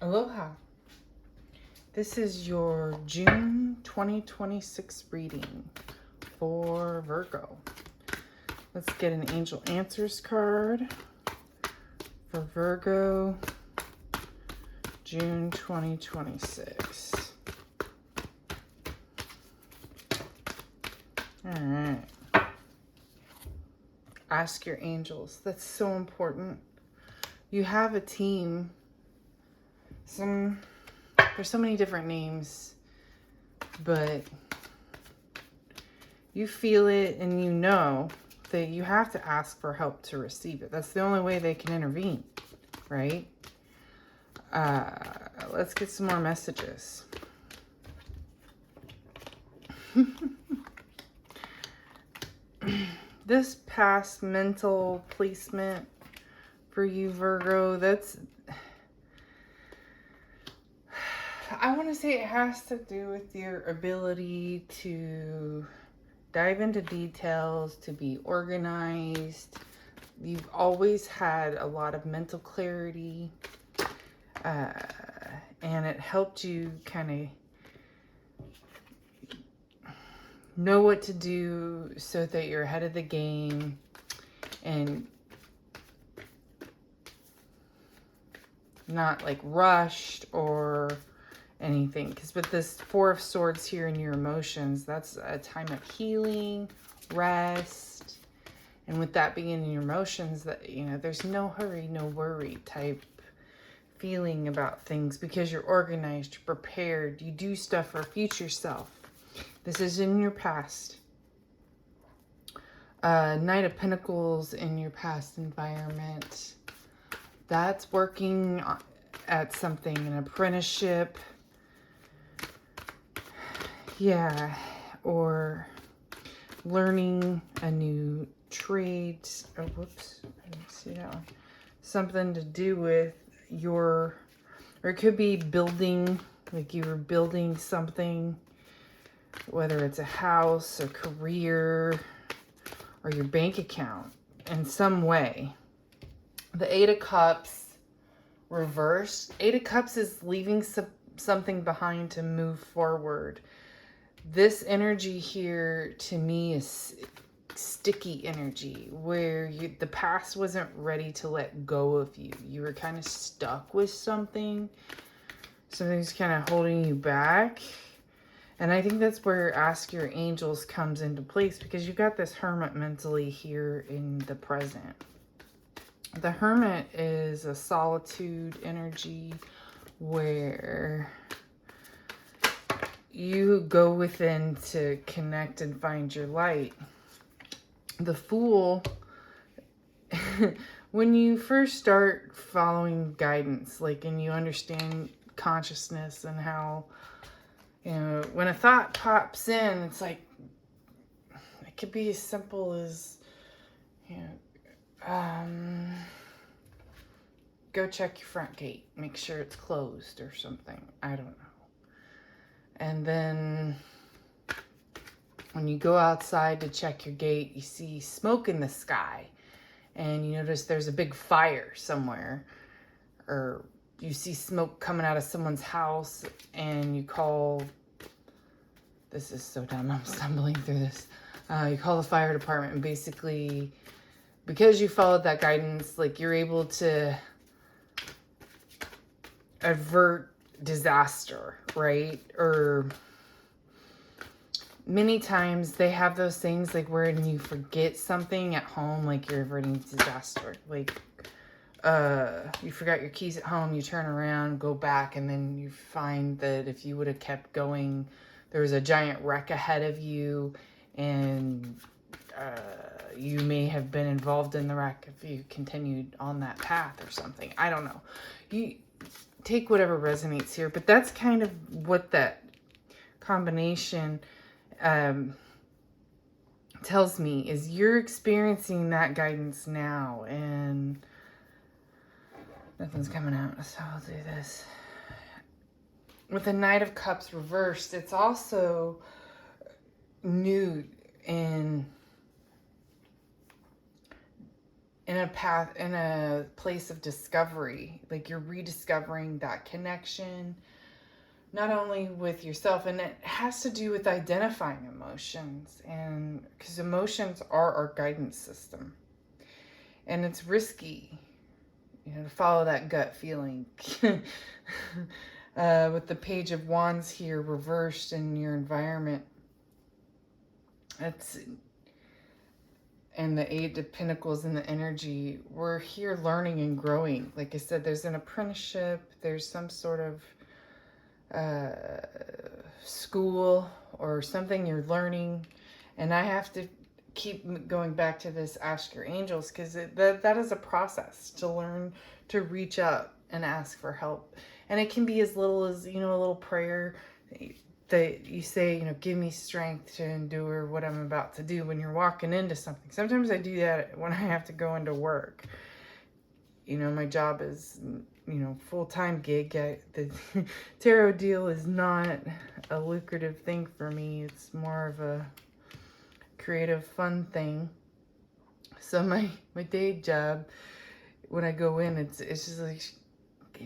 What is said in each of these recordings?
Aloha. This is your June 2026 reading for Virgo. Let's get an Angel Answers card for Virgo, June 2026. All right. Ask your angels. That's so important. You have a team. There's so many different names, but you feel it and you know that you have to ask for help to receive it. That's the only way they can intervene, right? Let's get some more messages. This past mental placement for you, Virgo, I want to say it has to do with your ability to dive into details, to be organized. You've always had a lot of mental clarity, and it helped you kind of know what to do so that you're ahead of the game and not like rushed or anything. Because with this Four of Swords here in your emotions, that's a time of healing, rest. And with that being in your emotions, that, there's no hurry, no worry type feeling about things because you're organized, you're prepared, you do stuff for future self. This is in your past. Knight of Pentacles in your past environment. That's working at something, an apprenticeship. Yeah, or learning a new trade. Oh, whoops, I didn't see that one. Something to do with or it could be building, like you were building something, whether it's a house, a career, or your bank account in some way. The Eight of Cups reversed. Eight of Cups is leaving something behind to move forward. This energy here to me is sticky energy where the past wasn't ready to let go of you. You were kind of stuck with something. Something's kind of holding you back. And I think that's where Ask Your Angels comes into place, because you've got this Hermit mentally here in the present. The Hermit is a solitude energy where you go within to connect and find your light. The Fool, when you first start following guidance, and you understand consciousness and how, when a thought pops in, it's like, it could be as simple as, go check your front gate, make sure it's closed or something. I don't know. And then when you go outside to check your gate, you see smoke in the sky and you notice there's a big fire somewhere, or you see smoke coming out of someone's house and you call, this is so dumb, I'm stumbling through this. You call the fire department, and basically, because you followed that guidance, you're able to avert disaster, right? Or many times they have those things where you forget something at home, you're averting disaster. You forgot your keys at home, you turn around, go back, and then you find that if you would have kept going, there was a giant wreck ahead of you, and you may have been involved in the wreck if you continued on that path or something. I don't know. You take whatever resonates here, but that's kind of what that combination tells me, is you're experiencing that guidance now, and nothing's coming out, so I'll do this. With the Knight of Cups reversed, it's also new, and in a path, in a place of discovery. Like you're rediscovering that connection, not only with yourself, and it has to do with identifying emotions, and because emotions are our guidance system, and it's risky, to follow that gut feeling. With the Page of Wands here reversed in your environment, it's and the Eight of Pentacles in the energy, we're here learning and growing. Like I said, there's an apprenticeship, there's some sort of school or something you're learning. And I have to keep going back to this, ask your angels, because that is a process to learn to reach out and ask for help. And it can be as little as, a little prayer that you say, give me strength to endure what I'm about to do when you're walking into something. Sometimes I do that when I have to go into work. My job is, full-time gig. The tarot deal is not a lucrative thing for me. It's more of a creative, fun thing. So my day job, when I go in, it's just like,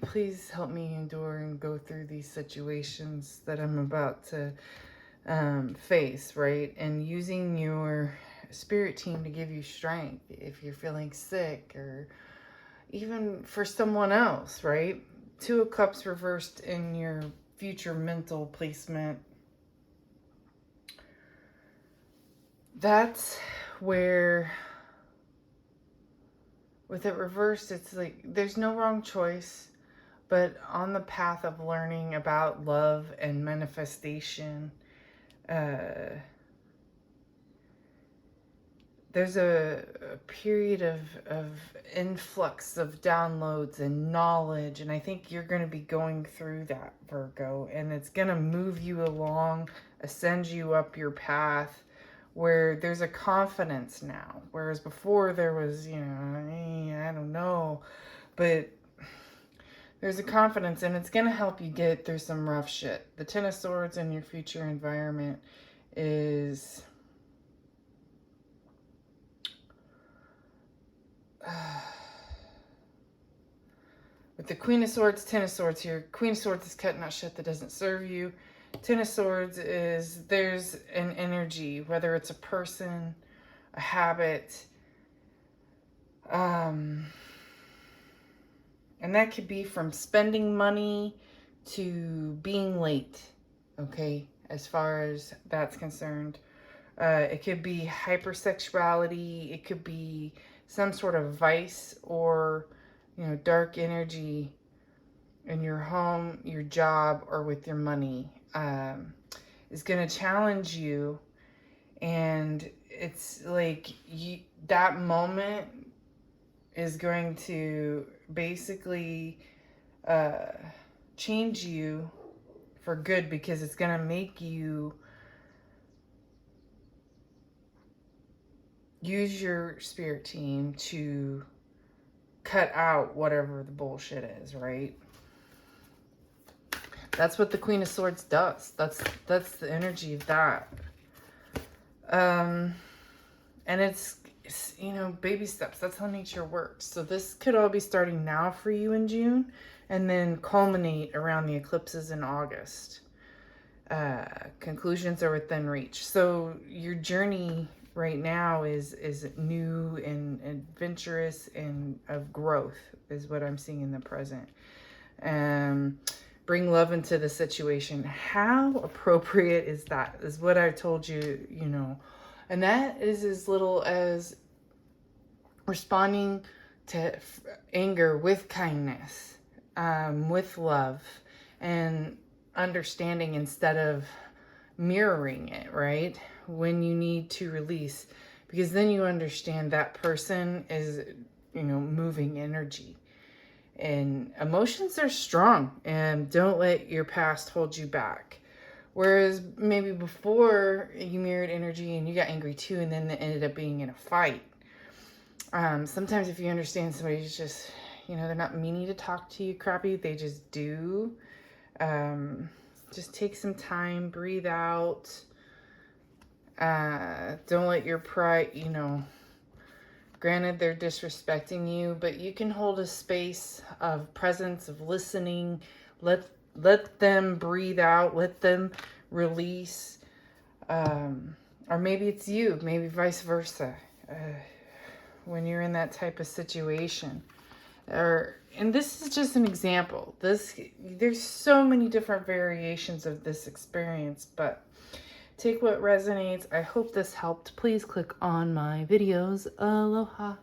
please help me endure and go through these situations that I'm about to face, right? And using your spirit team to give you strength if you're feeling sick, or even for someone else, right? Two of Cups reversed in your future mental placement. That's where, with it reversed, it's like there's no wrong choice. But on the path of learning about love and manifestation, there's a period of influx of downloads and knowledge. And I think you're going to be going through that, Virgo. And it's going to move you along, ascend you up your path, where there's a confidence now. Whereas before there was, I don't know. But there's a confidence, and it's going to help you get through some rough shit. The Ten of Swords in your future environment is with the Queen of Swords, Ten of Swords here. Queen of Swords is cutting out shit that doesn't serve you. Ten of Swords is there's an energy, whether it's a person, a habit, and that could be from spending money to being late, okay, as far as that's concerned. It could be hypersexuality. It could be some sort of vice or, dark energy in your home, your job, or with your money is going to challenge you. And it's like that moment is going to basically change you for good, because it's going to make you use your spirit team to cut out whatever the bullshit is, right? That's what the Queen of Swords does. That's the energy of that. And it's baby steps. That's how nature works. So this could all be starting now for you in June, and then culminate around the eclipses in August. Conclusions are within reach. So your journey right now is new and adventurous and of growth is what I'm seeing in the present. Bring love into the situation. How appropriate is that? Is what I told you, and that is as little as responding to anger with kindness, with love and understanding, instead of mirroring it, right? When you need to release, because then you understand that person is, moving energy. And emotions are strong, and don't let your past hold you back. Whereas maybe before you mirrored energy and you got angry too, and then it ended up being in a fight. Sometimes if you understand somebody's just, they're not meaning to talk to you crappy, they just do. Just take some time, breathe out. Don't let your pride, Granted, they're disrespecting you, but you can hold a space of presence, of listening. Let them breathe out. Let them release. Or maybe it's you. Maybe vice versa. When you're in that type of situation. And this is just an example. There's so many different variations of this experience, but take what resonates. I hope this helped. Please click on my videos. Aloha.